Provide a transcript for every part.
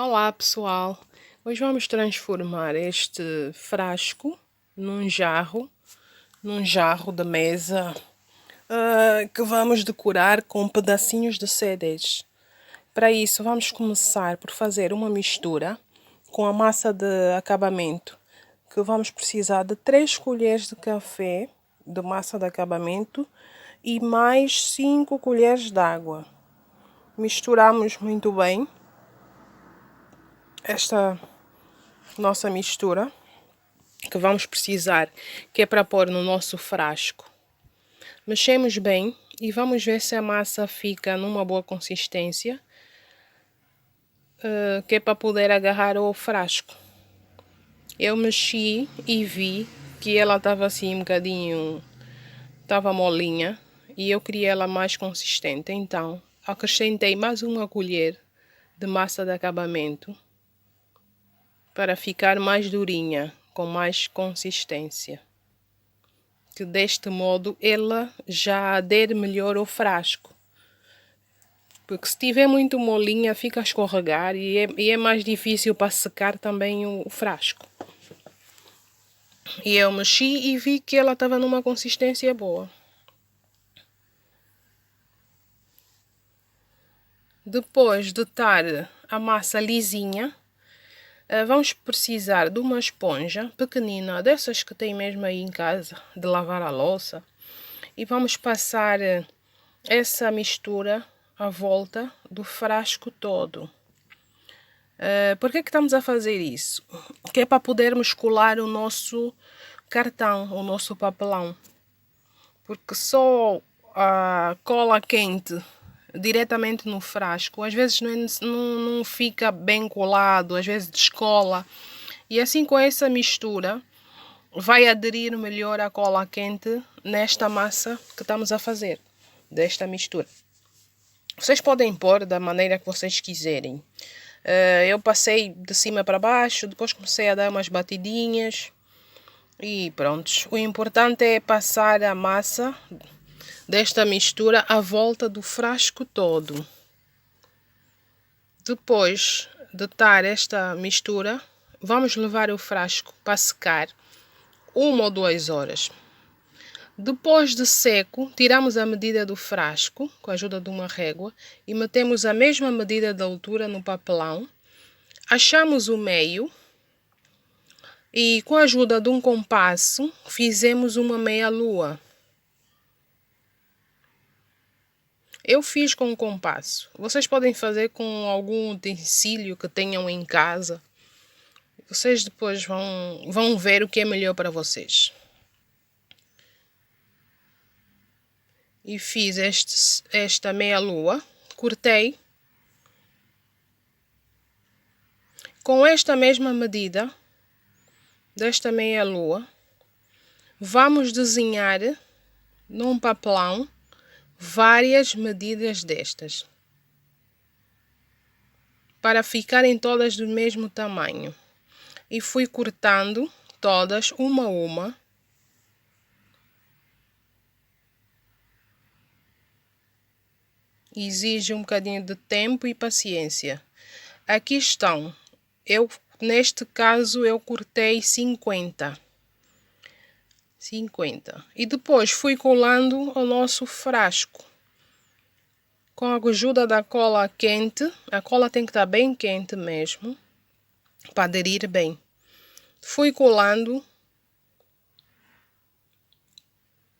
Olá pessoal, hoje vamos transformar este frasco num jarro de mesa que vamos decorar com pedacinhos de CDs. Para isso vamos começar por fazer uma mistura com a massa de acabamento, que vamos precisar de 3 colheres de café de massa de acabamento e mais 5 colheres de água. Misturamos muito bem esta nossa mistura que vamos precisar, que é para pôr no nosso frasco. Mexemos bem e vamos ver se a massa fica numa boa consistência, que é para poder agarrar o frasco. Eu mexi e vi que ela estava assim um bocadinho, estava molinha e eu queria ela mais consistente. Então acrescentei mais uma colher de massa de acabamento para ficar mais durinha, com mais consistência. Que deste modo ela já adere melhor ao frasco. Porque se estiver muito molinha fica a escorregar e é mais difícil para secar também o frasco. E eu mexi e vi que ela estava numa consistência boa. Depois de estar a massa lisinha, vamos precisar de uma esponja pequenina, dessas que tem mesmo aí em casa, de lavar a louça. E vamos passar essa mistura à volta do frasco todo. Por que estamos a fazer isso? Que é para podermos colar o nosso cartão, o nosso papelão. Porque só a cola quente diretamente no frasco, às vezes não fica bem colado, às vezes descola. E assim com essa mistura, vai aderir melhor a cola quente nesta massa que estamos a fazer, desta mistura. Vocês podem pôr da maneira que vocês quiserem. Eu passei de cima para baixo, depois comecei a dar umas batidinhas e pronto. O importante é passar a massa desta mistura à volta do frasco todo. Depois de estar esta mistura, vamos levar o frasco para secar 1 ou 2 horas. Depois de seco, tiramos a medida do frasco com a ajuda de uma régua e metemos a mesma medida de altura no papelão. Achamos o meio e com a ajuda de um compasso fizemos uma meia-lua. Eu fiz com um compasso. Vocês podem fazer com algum utensílio que tenham em casa. Vocês depois vão ver o que é melhor para vocês. E fiz esta meia-lua, cortei. Com esta mesma medida desta meia-lua, vamos desenhar num papelão várias medidas destas, para ficarem todas do mesmo tamanho. E fui cortando todas uma a uma. Exige um bocadinho de tempo e paciência. Aqui estão. Neste caso, eu cortei 50. E depois fui colando o nosso frasco. Com a ajuda da cola quente, a cola tem que estar bem quente mesmo, para aderir bem. Fui colando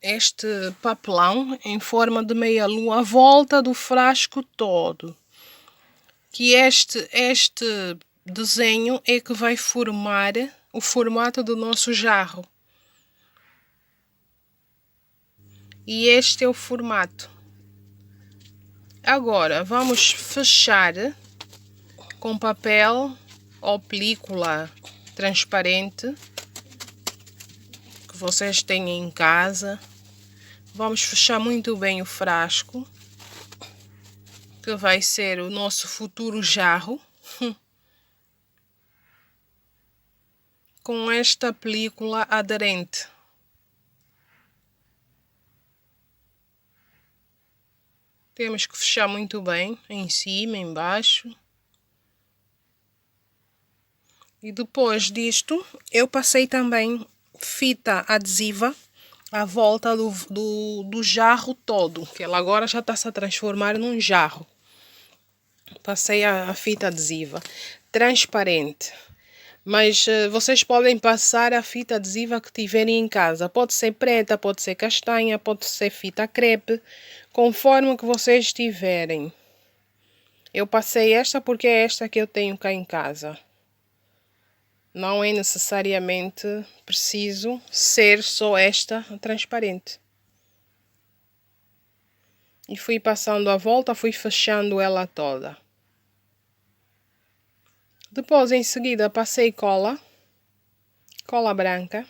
este papelão em forma de meia-lua à volta do frasco todo. Que este desenho é que vai formar o formato do nosso jarro. E este é o formato. Agora vamos fechar com papel ou película transparente que vocês têm em casa. Vamos fechar muito bem o frasco, que vai ser o nosso futuro jarro, com esta película aderente. Temos que fechar muito bem, em cima, em baixo. E depois disto, eu passei também fita adesiva à volta do jarro todo, que ela agora já está-se a transformar num jarro. Passei a fita adesiva transparente. Mas vocês podem passar a fita adesiva que tiverem em casa. Pode ser preta, pode ser castanha, pode ser fita crepe, conforme o que vocês tiverem. Eu passei esta porque é esta que eu tenho cá em casa. Não é necessariamente preciso ser só esta transparente. E fui passando a volta, fui fechando ela toda. Depois, em seguida, passei cola branca,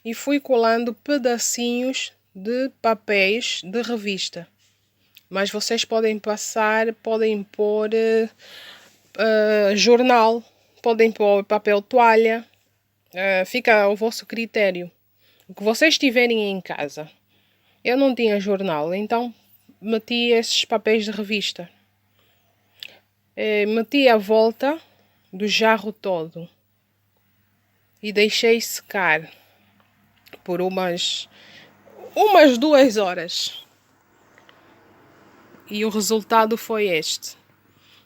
e fui colando pedacinhos de papéis de revista. Mas vocês podem passar, podem pôr jornal, podem pôr papel toalha, fica ao vosso critério. O que vocês tiverem em casa. Eu não tinha jornal, então meti esses papéis de revista. Meti a volta do jarro todo e deixei secar por umas 2 horas. E o resultado foi este.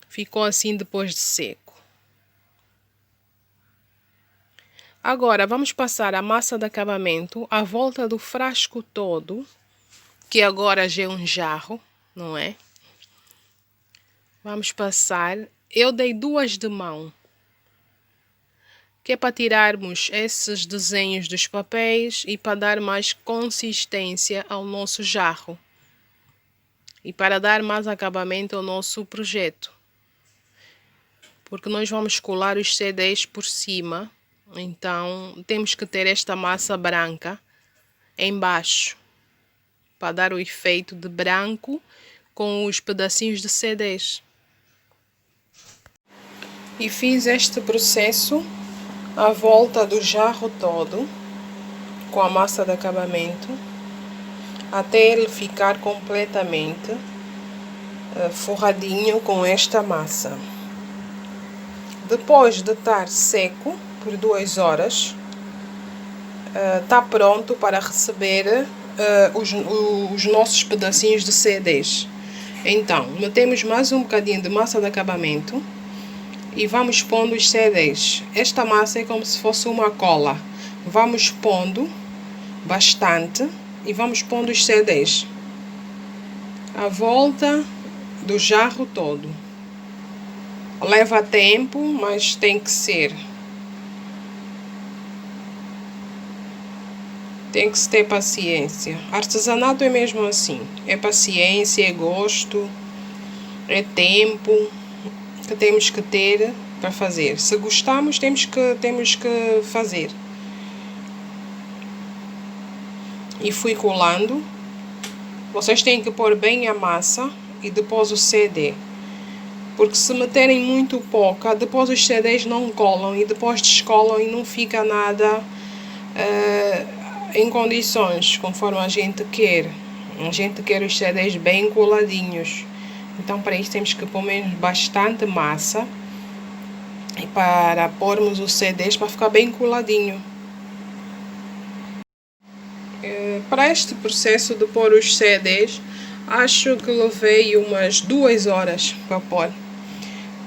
Ficou assim depois de seco. Agora vamos passar a massa de acabamento à volta do frasco todo, que agora já é um jarro, não é? Vamos passar. Eu dei 2 de mão, que é para tirarmos esses desenhos dos papéis e para dar mais consistência ao nosso jarro. E para dar mais acabamento ao nosso projeto. Porque nós vamos colar os CDs por cima, então temos que ter esta massa branca embaixo, para dar o efeito de branco com os pedacinhos de CDs. E fiz este processo à volta do jarro todo, com a massa de acabamento, até ele ficar completamente forradinho com esta massa. Depois de estar seco por 2 horas, está pronto para receber os nossos pedacinhos de CDs. Então, metemos mais um bocadinho de massa de acabamento e vamos pondo os CDs. Esta massa é como se fosse uma cola. Vamos pondo bastante e vamos pondo os CDs à volta do jarro todo. Leva tempo, mas tem que ser. Tem que se ter paciência. Artesanato é mesmo assim. É paciência, é gosto, é tempo que temos que ter para fazer. Se gostamos, temos que fazer. E fui colando. Vocês têm que pôr bem a massa e depois o CD. Porque se meterem muito pouca, depois os CDs não colam e depois descolam e não fica nada em condições, conforme a gente quer. A gente quer os CDs bem coladinhos. Então, para isso, temos que pôr bastante massa e para pormos os CDs para ficar bem coladinho. Para este processo de pôr os CDs, acho que levei umas 2 horas para pôr,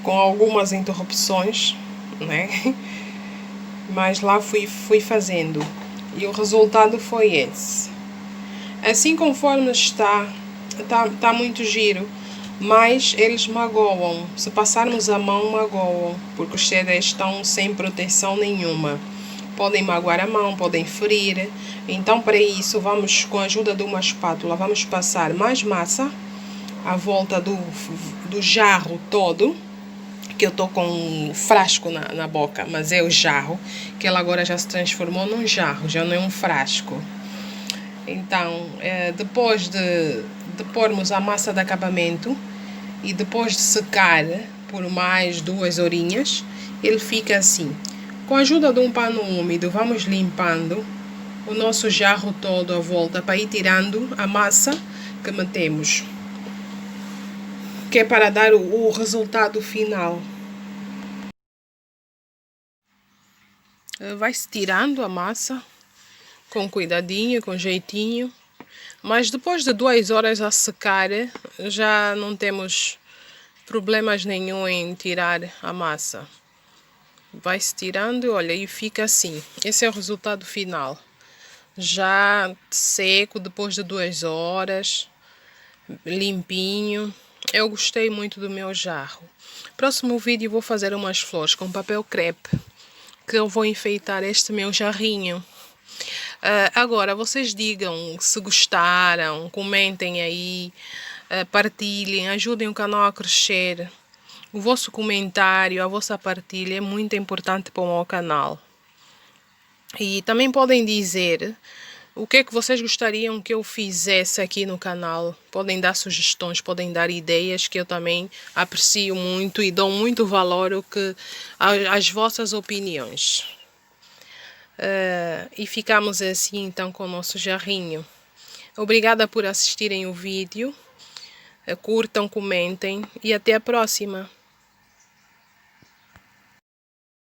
com algumas interrupções, né? Mas lá fui fazendo e o resultado foi esse. Assim conforme está muito giro, mas eles magoam. Se passarmos a mão, magoam, porque os CDs estão sem proteção nenhuma. Podem magoar a mão, podem ferir. Então, para isso, vamos, com a ajuda de uma espátula, vamos passar mais massa à volta do jarro todo, que eu estou com um frasco na boca, mas é o jarro, que ela agora já se transformou num jarro, já não é um frasco. Então, depois de pormos a massa de acabamento e depois de secar por mais 2 horinhas, ele fica assim. Com a ajuda de um pano úmido, vamos limpando o nosso jarro todo à volta para ir tirando a massa que metemos, que é para dar o resultado final. Vai-se tirando a massa com cuidadinho, com jeitinho. Mas depois de 2 horas a secar, já não temos problemas nenhum em tirar a massa. Vai-se tirando e olha, e fica assim. Esse é o resultado final. Já seco depois de 2 horas, limpinho. Eu gostei muito do meu jarro. Próximo vídeo vou fazer umas flores com papel crepe, que eu vou enfeitar este meu jarrinho. Agora, vocês digam se gostaram, comentem aí, partilhem, ajudem o canal a crescer. O vosso comentário, a vossa partilha é muito importante para o meu canal. E também podem dizer o que é que vocês gostariam que eu fizesse aqui no canal. Podem dar sugestões, podem dar ideias, que eu também aprecio muito e dou muito valor às vossas opiniões. E ficamos assim então com o nosso jarrinho. Obrigada por assistirem o vídeo. Curtam, comentem e até a próxima.